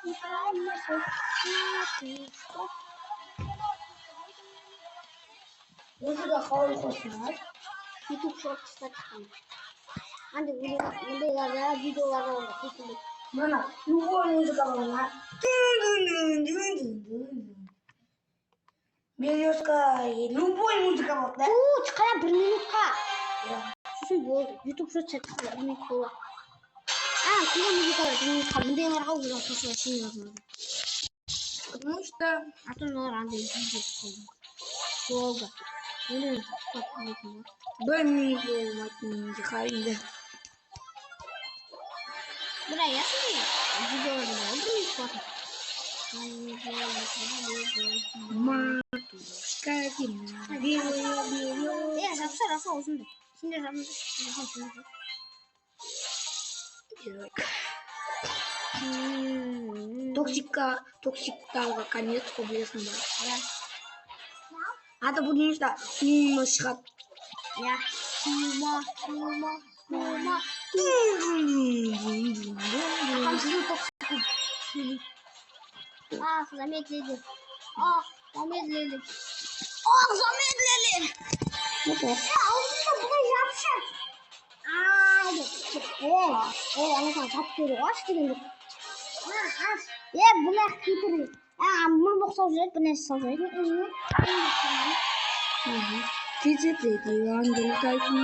Музыка хорошая. YouTube шорт статиком. Анде видео видео Мама, любой музыка была. Березка, любой музыка была, да? Çıkara 1 minutqa. Şusun bo'ldi. YouTube şort stатиком 1 minut bo'ldi. Куда музыка 1 minutqa мындайларга уже тошлашын жазмады. Потому что... А то олар андай видео қойды. Долго. Өлең тоқтатпайтын бар. Дай мне его, мать не захаринда. Бля, я смотри, видеоларды бар, 1 minut қойды. Матушка зима, белая. Жапса осындай. Сендер жапса. Токсиктарға конец облесін бар. Я. Аты бұның ұста сумма шығат. Я. Сумма. Қамшылы токсик. Замедлили. Замедлили. Аузында бұдай жапшы. Анасан тап көрі аш дегенде. Бұлай қитірі. Мұны боқсау жүреді, бір нәрсе сау жүреді. Кизет дейді, ангел тайтын